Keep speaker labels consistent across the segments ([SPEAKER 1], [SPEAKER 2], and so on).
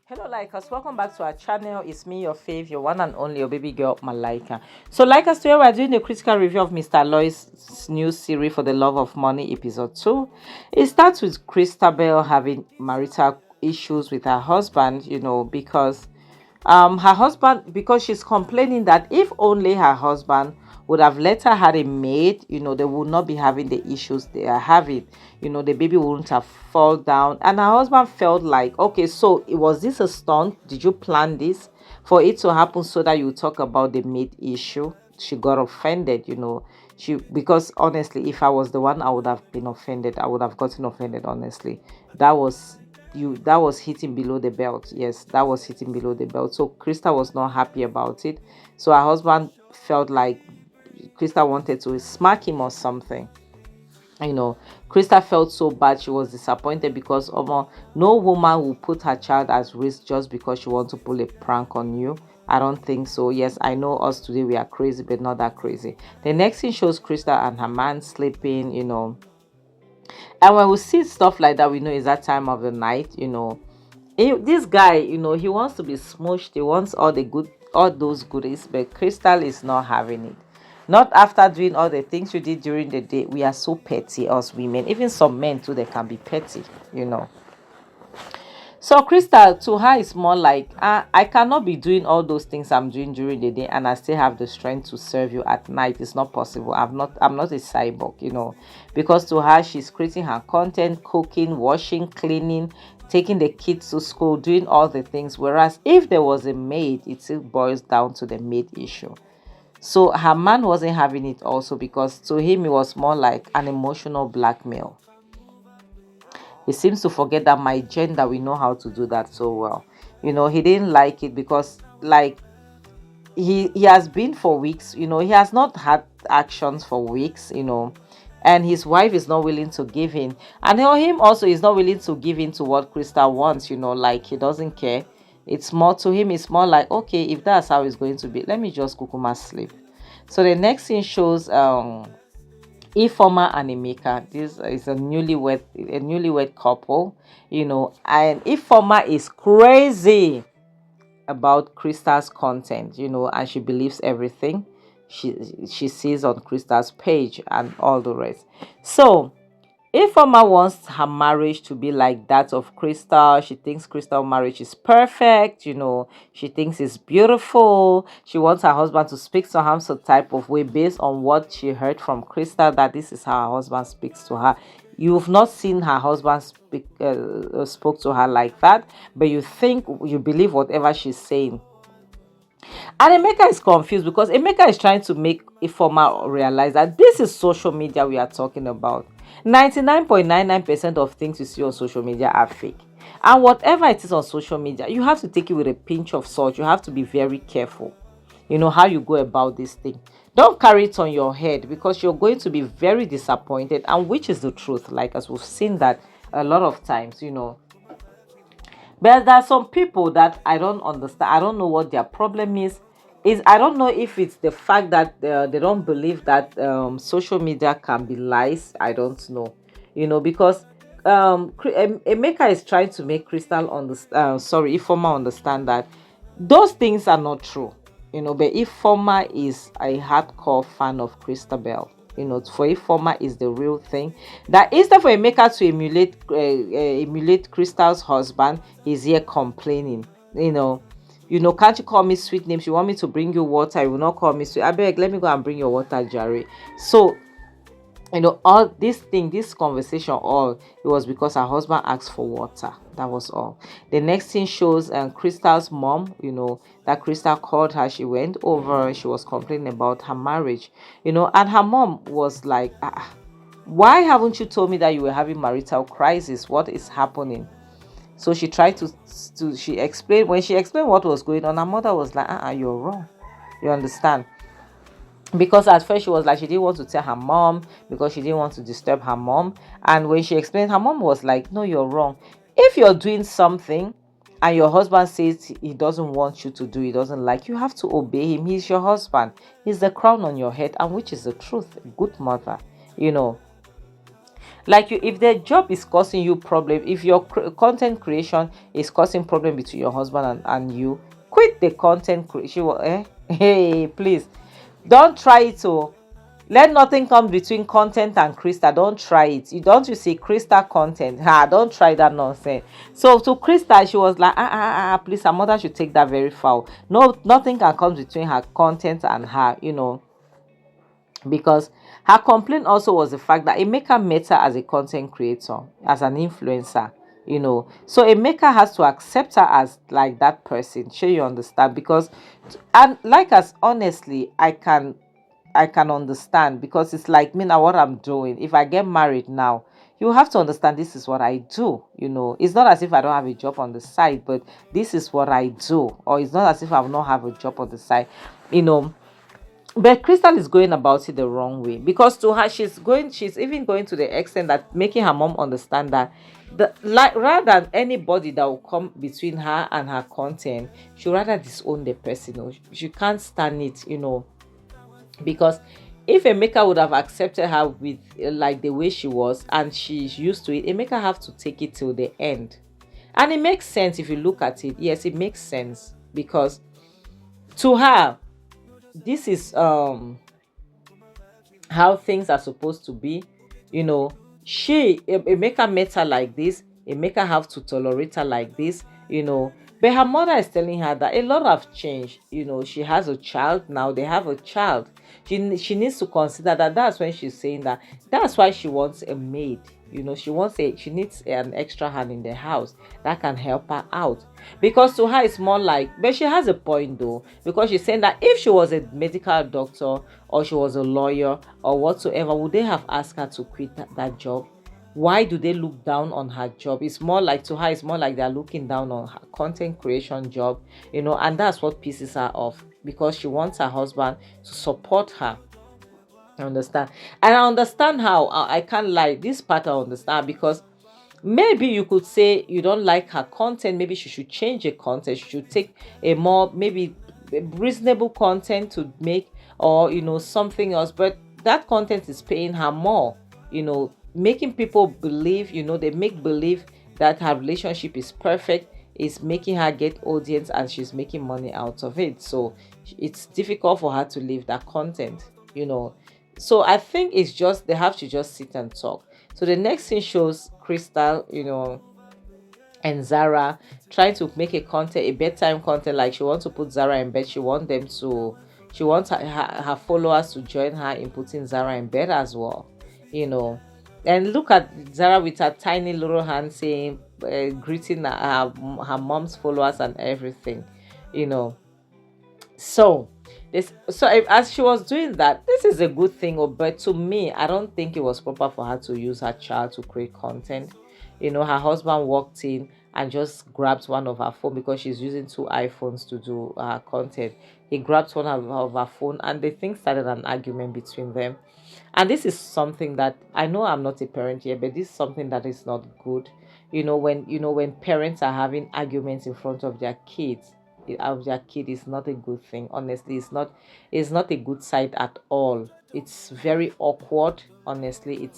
[SPEAKER 1] Hello, Likers. Welcome back to our channel. It's me, your fave, your one and only, your baby girl, Malika. So, Likers, today we're doing a critical review of Mr. Aloy's new series For the Love of Money, episode 2. It starts with Christabel having marital issues with her husband, because her husband, because she's complaining that if only her husband would have let her had a maid, they would not be having the issues they are having. The baby wouldn't have fall down. And her husband felt like, okay, so was this a stunt? Did you plan this for it to happen so that you talk about the maid issue? She got offended, because honestly, if I was the one, I would have been offended. I would have gotten offended, honestly. That was hitting below the belt. Yes, that was hitting below the belt. So Krista was not happy about it. So her husband felt like Krista wanted to smack him or something. Krista felt so bad. She was disappointed because no woman will put her child at risk just because she wants to pull a prank on you. I don't think so. Yes, I know us today, we are crazy, but not that crazy. The next thing shows Krista and her man sleeping, and when we see stuff like that, we know it's that time of the night. This guy, he wants to be smushed. He wants all those goodies, but Crystal is not having it. Not after doing all the things you did during the day. We are so petty, us women. Even some men too, they can be petty. So Crystal, to her, is more like, I cannot be doing all those things I'm doing during the day and I still have the strength to serve you at night. It's not possible. I'm not a cyborg. Because to her, she's creating her content, cooking, washing, cleaning, taking the kids to school, doing all the things. Whereas if there was a maid, it still boils down to the maid issue. So her man wasn't having it also, because to him it was more like an emotional blackmail. He seems to forget that my gender, we know how to do that so well. He didn't like it because, like, he has been for weeks, he has not had actions for weeks, and his wife is not willing to give in, and him also is not willing to give in to what Krista wants, like he doesn't care. It's more to him, it's more like, okay, if that's how it's going to be, let me just kukuma sleep. So the next thing shows Ifoma and Emeka. This is a newlywed couple, and Ifoma is crazy about Krista's content, and she believes everything she sees on Krista's page and all the rest. So Ifeoma wants her marriage to be like that of Crystal. She thinks Crystal marriage is perfect. She thinks it's beautiful. She wants her husband to speak to her some type of way based on what she heard from Crystal, that this is how her husband speaks to her. You've not seen her husband spoke to her like that, but you believe whatever she's saying. And Emeka is confused because Emeka is trying to make Ifeoma realize that this is social media we are talking about. 99.99% of things you see on social media are fake. And whatever it is on social media, you have to take it with a pinch of salt. You have to be very careful, how you go about this thing. Don't carry it on your head, because you're going to be very disappointed, and which is the truth, like, as we've seen that a lot of times. But there are some people that I don't understand. I don't know what their problem is. I don't know if it's the fact that they don't believe that social media can be lies. I don't know, because Emeka is trying to make Crystal understand. Sorry, Ifoma understand that those things are not true. But Ifoma is a hardcore fan of Christabel. For Ifoma is the real thing. That instead for Emeka to emulate Crystal's husband, he's here complaining. Can't you call me sweet names? You want me to bring you water? You will not call me sweet. I beg, let me go and bring your water, Jerry. So all this conversation, all it was because her husband asked for water. That was all. The next thing shows Crystal's mom, that Crystal called her. She went over, she was complaining about her marriage, and her mom was like, why haven't you told me that you were having marital crisis? What is happening? So she tried she explained. When she explained what was going on, her mother was like, you're wrong. You understand? Because at first she was like, she didn't want to tell her mom because she didn't want to disturb her mom. And when she explained, her mom was like, no, you're wrong. If you're doing something and your husband says he doesn't want you to do, he doesn't like, you have to obey him. He's your husband. He's the crown on your head, and which is the truth. Good mother. Like you, if the job is causing you problem, if your content creation is causing problem between your husband and you, quit the content creation. Hey, please, don't try it. Oh, let nothing come between content and Krista. Don't try it. You don't, you see Krista content, don't try that nonsense. So to Krista, she was like, please, her mother should take that very foul. No, nothing can come between her content and her, because her complaint also was the fact that Emeka met her as a content creator, as an influencer, So Emeka has to accept her as like that person. Sure, you understand? Because, and like as honestly, I can understand, because it's like me now, what I'm doing. If I get married now, you have to understand this is what I do. It's not as if I don't have a job on the side, but this is what I do. Or it's not as if I will not have a job on the side, you know but Crystal is going about it the wrong way, because to her, she's even going to the extent that making her mom understand that like, rather than anybody that will come between her and her content, she rather disown the person. She can't stand it, because if Emeka would have accepted her with like the way she was, and she's used to it, Emeka have to take it till the end. And it makes sense if you look at it. Yes, it makes sense, because to her, this is how things are supposed to be. Emeka met her like this. Emeka have to tolerate her like this. But her mother is telling her that a lot have changed. She has a child now. They have a child. She needs to consider that. That's when she's saying that. That's why she wants a maid. She needs an extra hand in the house that can help her out. Because to her, it's more like, but she has a point though, because she's saying that if she was a medical doctor or she was a lawyer or whatsoever, would they have asked her to quit that job? Why do they look down on her job? It's more like, to her, it's more like they're looking down on her content creation job, and that's what pisses her off, because she wants her husband to support her. I understand. And I understand how, I can't lie, this part I understand, because maybe you could say you don't like her content. Maybe she should change the content. She should take a more, maybe reasonable content to make, or something else. But that content is paying her more, making people believe, they make believe that her relationship is perfect, is making her get audience, and she's making money out of it. So it's difficult for her to leave that content. So I think it's just, they have to just sit and talk. So the next thing shows Crystal, and Zara trying to make a bedtime content. Like, she wants to put Zara in bed. She wants her followers to join her in putting Zara in bed as well. And look at Zara with her tiny little hand saying, greeting her mom's followers and everything. So as she was doing that, this is a good thing. But to me, I don't think it was proper for her to use her child to create content. Her husband walked in and just grabbed one of her phone, because she's using two iPhones to do her content. He grabbed one of her phone, and the thing started an argument between them. And this is something that, I know I'm not a parent here, but this is something that is not good. When parents are having arguments in front of their kids, is not a good thing. Honestly, it's not a good sight at all. It's very awkward. Honestly,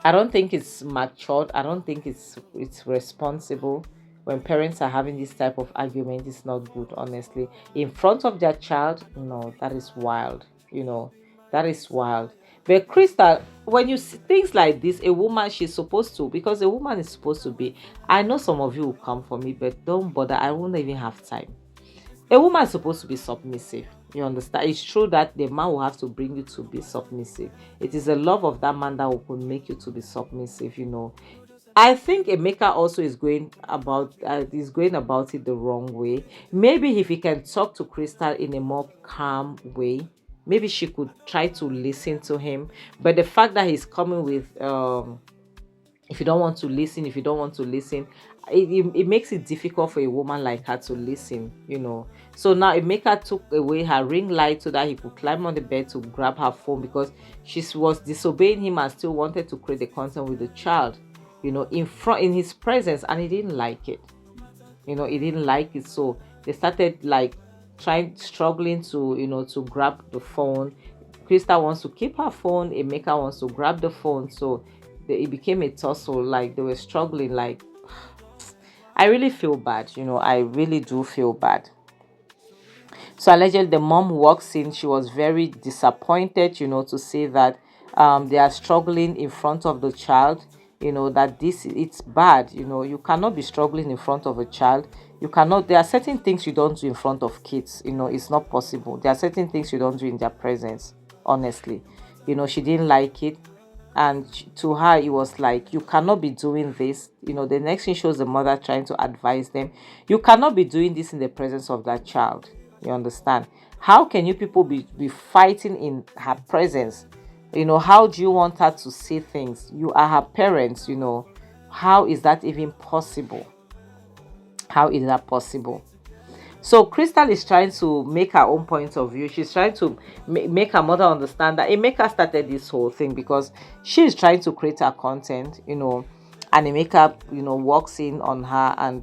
[SPEAKER 1] I don't think it's matured. I don't think it's responsible. When parents are having this type of argument, it's not good, honestly. In front of their child, no, that is wild. That is wild. But Crystal, when you see things like this, a woman, she's supposed to, because a woman is supposed to be, I know some of you will come for me, but don't bother. I won't even have time. A woman is supposed to be submissive. You understand? It's true that the man will have to bring you to be submissive. It is the love of that man that will make you to be submissive. I think Emeka also is going about it the wrong way. Maybe if he can talk to Crystal in a more calm way, maybe she could try to listen to him. But the fact that he's coming with if you don't want to listen, it makes it difficult for a woman like her to listen. So now Emeka took away her ring light so that he could climb on the bed to grab her phone, because she was disobeying him and still wanted to create the content with the child, in his presence, and he didn't like it. He didn't like it. So they started like struggling to grab the phone. Krista wants to keep her phone, Emeka wants to grab the phone. So it became a tussle. Like they were struggling. Like I really feel bad, I really do feel bad. So allegedly, the mom walks in. She was very disappointed, to say that they are struggling in front of the child. That it's bad. You cannot be struggling in front of a child. You cannot. There are certain things you don't do in front of kids. It's not possible. There are certain things you don't do in their presence. Honestly, she didn't like it, and to her it was like, you cannot be doing this. The next thing shows the mother trying to advise them, you cannot be doing this in the presence of that child. You understand? How can you people be fighting in her presence? How do you want her to see things? You are her parents. How is that even possible? How is that possible? So Crystal is trying to make her own point of view. She's trying to make her mother understand that Emeka started this whole thing because she's trying to create her content, and Emeka, walks in on her and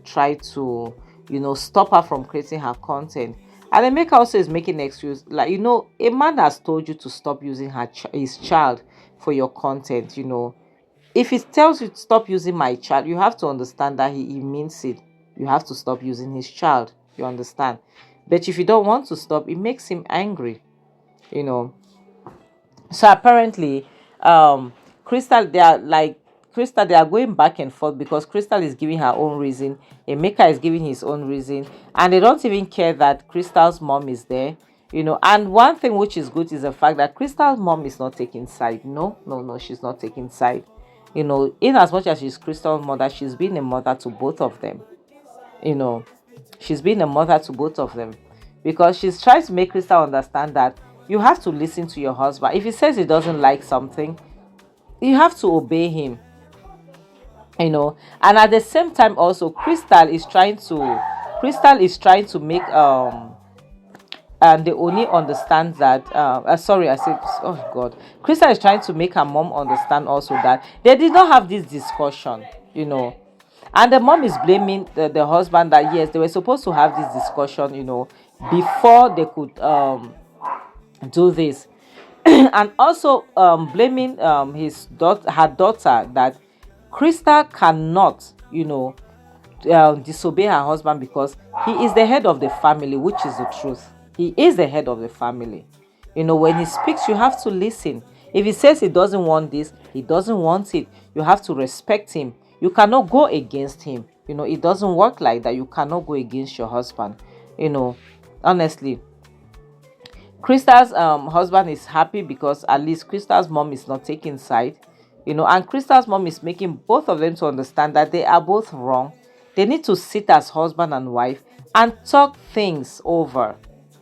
[SPEAKER 1] try to, stop her from creating her content. And Emeka also is making an excuse, like, a man has told you to stop using his child for your content. If he tells you to stop using my child, you have to understand that he means it. You have to stop using his child. You understand? But if you don't want to stop, it makes him angry. you know so apparently, Crystal, they are going back and forth because Crystal is giving her own reason, Emeka is giving his own reason, and they don't even care that Crystal's mom is there. And one thing which is good is the fact that Crystal's mom is not taking side. No, no, no, she's not taking side. In as much as she's Crystal's mother, she's been a mother to both of them. you know she's been a mother to both of them, because she's trying to make Crystal understand that you have to listen to your husband. If he says he doesn't like something, you have to obey him. And at the same time also, Crystal is trying to make and they only understand that sorry, I said, oh god, Crystal is trying to make her mom understand also that they did not have this discussion. And the mom is blaming the husband that yes, they were supposed to have this discussion, before they could do this. And also blaming her daughter, that Crystal cannot, disobey her husband because he is the head of the family, which is the truth. He is the head of the family. When he speaks, you have to listen. If he says he doesn't want this, he doesn't want it. You have to respect him. You cannot go against him. It doesn't work like that. You cannot go against your husband. Honestly. Crystal's husband is happy because at least Crystal's mom is not taking side. And Crystal's mom is making both of them to understand that they are both wrong. They need to sit as husband and wife and talk things over.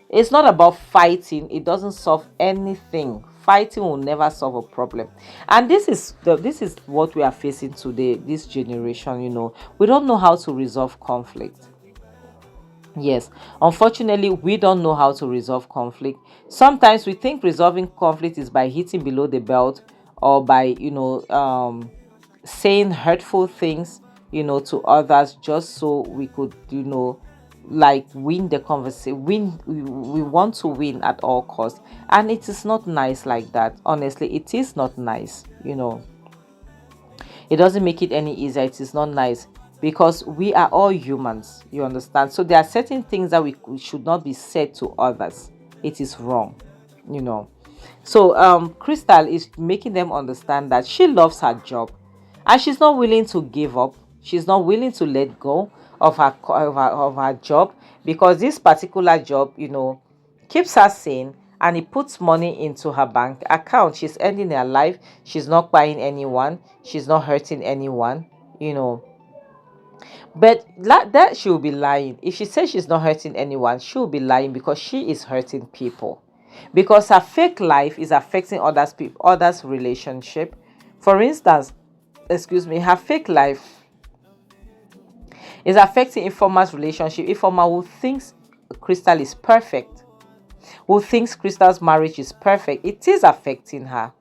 [SPEAKER 1] It's not about fighting. It doesn't solve anything. Fighting will never solve a problem. And this is what we are facing today, this generation. We don't know how to resolve conflict. Yes, unfortunately, we don't know how to resolve conflict. Sometimes we think resolving conflict is by hitting below the belt, or by saying hurtful things to others, just so we could like win the conversation. We want to win at all costs, and it is not nice like that. Honestly, it is not nice. It doesn't make it any easier. It is not nice, because we are all humans. You understand? So there are certain things that we should not be said to others. It is wrong. So Crystal is making them understand that she loves her job, and she's not willing to give up. She's not willing to let go of her job, because this particular job keeps her sane, and it puts money into her bank account. She's ending her life. She's not buying anyone. She's not hurting anyone. But that she'll be lying. If she says she's not hurting anyone, she'll be lying, because she is hurting people. Because her fake life is affecting others' relationship. For instance, excuse me, her fake life is affecting Informa's relationship. Informa, who thinks Crystal is perfect, who thinks Crystal's marriage is perfect, it is affecting her.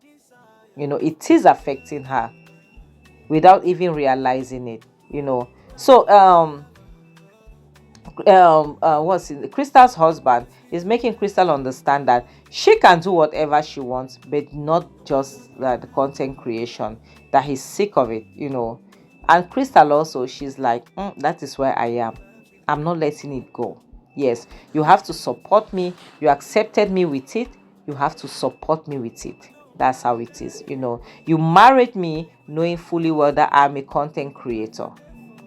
[SPEAKER 1] It is affecting her without even realizing it. So what's it, Crystal's husband is making Crystal understand that she can do whatever she wants, but not just the content creation, that he's sick of it, and Crystal also, she's like, that is where I am. I'm not letting it go. Yes, you have to support me. You accepted me with it. You have to support me with it. That's how it is. You married me knowing fully well that I'm a content creator.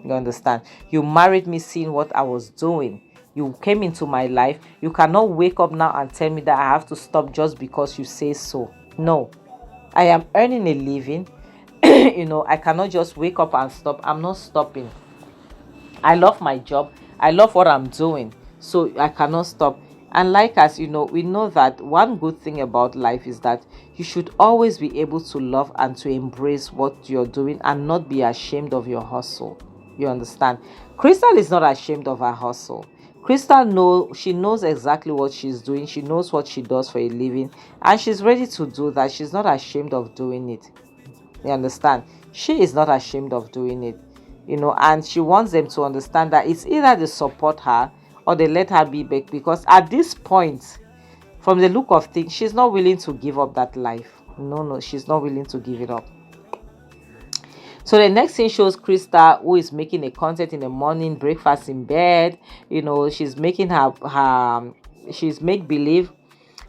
[SPEAKER 1] You understand? You married me seeing what I was doing. You came into my life. You cannot wake up now and tell me that I have to stop just because you say so. No. I am earning a living. I cannot just wake up and stop. I'm not stopping. I love my job. I love what I'm doing. So I cannot stop. And like us, we know that one good thing about life is that you should always be able to love and to embrace what you're doing and not be ashamed of your hustle. You understand? Crystal is not ashamed of her hustle. She knows exactly what she's doing. She knows what she does for a living, and she's ready to do that. She's not ashamed of doing it. You understand? She is not ashamed of doing it, and she wants them to understand that it's either they support her or they let her be back, because at this point, from the look of things, she's not willing to give up that life. No, she's not willing to give it up. So the next thing shows Krista, who is making a content in the morning, breakfast in bed. She's making she's make believe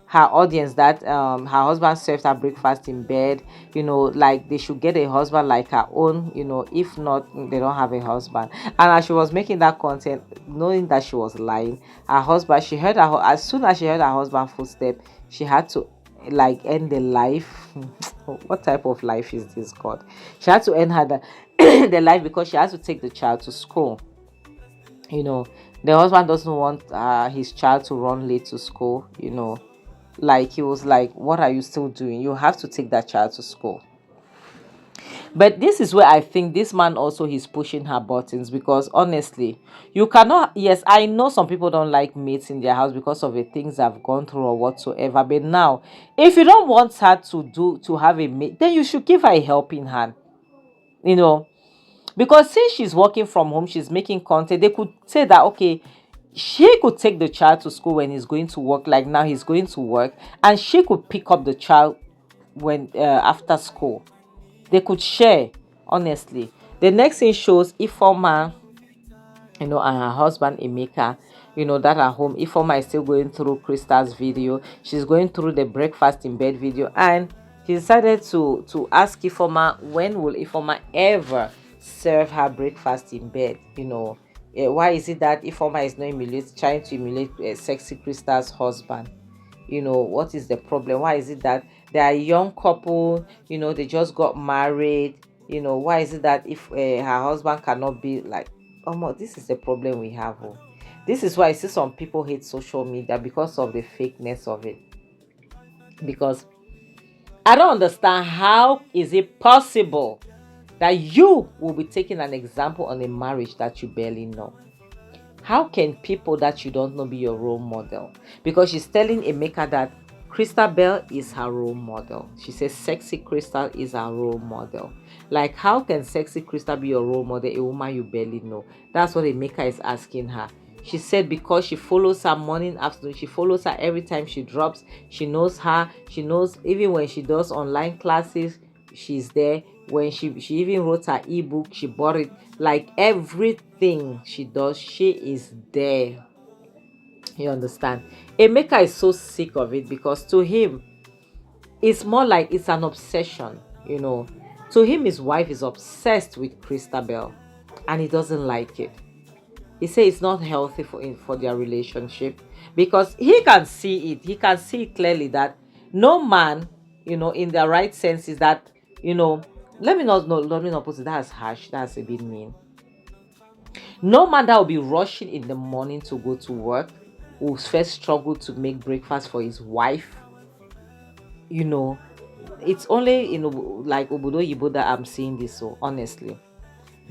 [SPEAKER 1] her audience that her husband served her breakfast in bed. Like they should get a husband like her own. If not, they don't have a husband. And as she was making that content, knowing that she was lying, her husband, as soon as she heard her husband's footstep, she had to like end the life. What type of life is this, God? She had to end the life because she has to take the child to school. The husband doesn't want his child to run late to school. Like he was like, what are you still doing? You have to take that child to school. But this is where I think this man also is pushing her buttons, because honestly, you cannot. Yes, I know some people don't like mates in their house because of the things I've gone through or whatsoever. But now, if you don't want her to have a mate, then you should give her a helping hand. Because since she's working from home, she's making content. They could say that, okay, she could take the child to school when he's going to work. Like now, he's going to work, and she could pick up the child when after school. They could share. Honestly, the next thing shows Ifoma, and her husband Emeka, that at home. Ifoma is still going through Krista's video. She's going through the breakfast in bed video, and he decided to ask Ifoma, when will Ifoma ever serve her breakfast in bed? Why is it that Ifoma is not trying to emulate sexy Krista's husband? What is the problem? Why is it that they are a young couple? They just got married. Why is it that if her husband cannot be like, this is the problem we have. This is why I see some people hate social media, because of the fakeness of it. Because I don't understand, how is it possible that you will be taking an example on a marriage that you barely know? How can people that you don't know be your role model? Because she's telling Emeka that Christabel is her role model. She says sexy Crystal is her role model. Like, how can sexy Crystal be your role model, a woman you barely know? That's what Emeka is asking her. She said because she follows her morning, afternoon. She follows her every time she drops. She knows her. She knows even when she does online classes, she's there. When she even wrote her ebook, she bought it. Like everything she does, she is there. You understand? Emeka is so sick of it, because to him, it's more like it's an obsession. To him, his wife is obsessed with Christabel, and he doesn't like it. He says it's not healthy for their relationship, because he can see it. He can see clearly that no man, in the right sense, is that, let me not put it. That's harsh. That's a bit mean. No man that will be rushing in the morning to go to work will first struggle to make breakfast for his wife. It's only like Obodo Yibo that I'm seeing this. So honestly,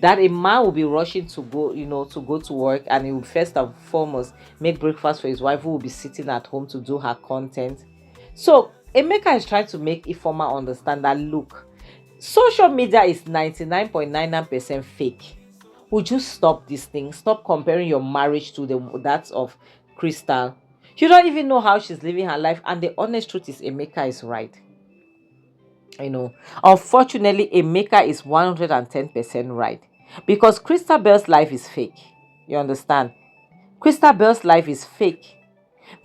[SPEAKER 1] that a man will be rushing to go, to work, and he will first and foremost make breakfast for his wife, who will be sitting at home to do her content. So Emeka is trying to make Ifoma understand that, look, social media is 99.99% fake. would you stop this thing? Stop comparing your marriage to the that of Crystal. You don't even know how she's living her life, and the honest truth is Emeka is right. Unfortunately, Emeka is 110% right, because Crystal Bell's life is fake. You understand? Crystal Bell's life is fake.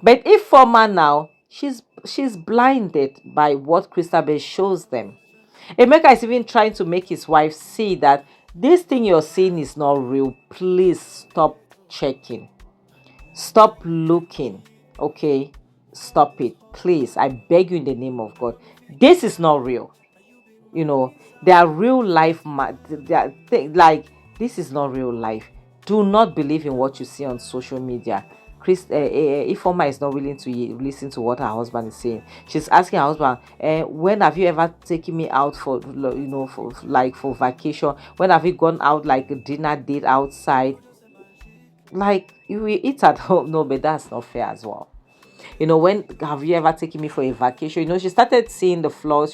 [SPEAKER 1] But if former now, she's blinded by what Crystal Bell shows them. Emeka is even trying to make his wife see that this thing you're seeing is not real. Please stop checking. Stop looking. Okay? Stop it. Please. I beg you in the name of God. This is not real. They are real life. Like, this is not real life. Do not believe in what you see on social media. Ifoma is not willing to listen to what her husband is saying. She's asking her husband, when have you ever taken me out for vacation? When have you gone out like a dinner date outside? Like, you will eat at home. No, but that's not fair as well. When have you ever taken me for a vacation? She started seeing the flaws,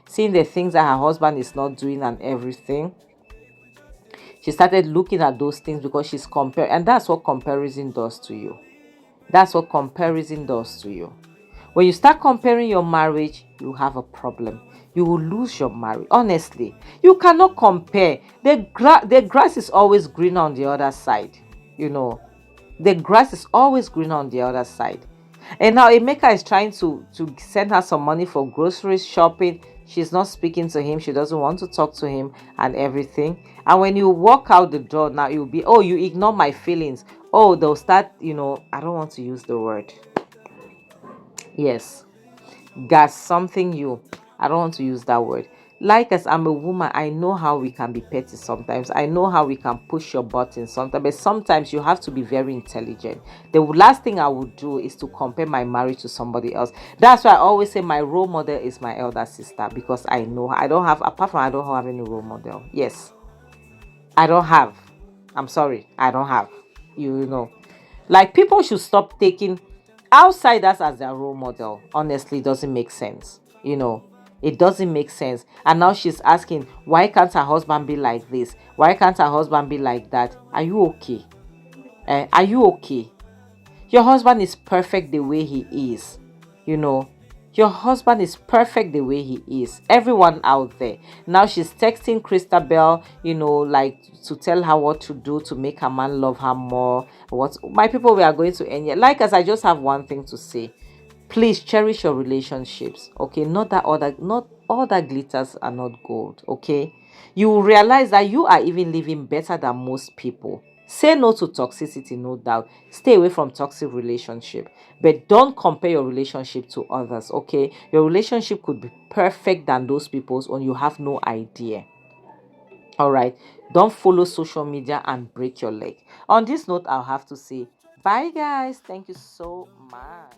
[SPEAKER 1] seeing the things that her husband is not doing and everything. She started looking at those things because she's comparing, and that's what comparison does to you. That's what comparison does to you. When you start comparing your marriage, you have a problem. You will lose your marriage. Honestly, you cannot compare. The grass is always greener on the other side. The grass is always greener on the other side. And now Emeka is trying to send her some money for groceries shopping. She's not speaking to him. She doesn't want to talk to him and everything. And when you walk out the door, now you'll be, oh, you ignore my feelings. Oh, they'll start, I don't want to use the word. Yes. Gas something you. I don't want to use that word. Like, as I'm a woman, I know how we can be petty sometimes. I know how we can push your buttons sometimes, but sometimes you have to be very intelligent. The last thing I would do is to compare my marriage to somebody else. That's why I always say my role model is my elder sister, because I know I don't have, apart from I don't have any role model. Yes, I don't have. I'm sorry, I don't have. Like, people should stop taking outsiders as their role model. Honestly, it doesn't make sense. It doesn't make sense. And now she's asking, why can't her husband be like this? Why can't her husband be like that? Are you okay? Are you okay? Your husband is perfect the way he is. Your husband is perfect the way he is. Everyone out there. Now she's texting Christabel, like, to tell her what to do to make her man love her more. What, my people, we are going to end here. Like, as I just have one thing to say. Please cherish your relationships. Okay, not all that glitters are not gold. Okay, you will realize that you are even living better than most people. Say no to toxicity, no doubt. Stay away from toxic relationship, but don't compare your relationship to others. Okay, your relationship could be perfect than those people's own. You have no idea. All right, don't follow social media and break your leg. On this note, I'll have to say bye, guys. Thank you so much.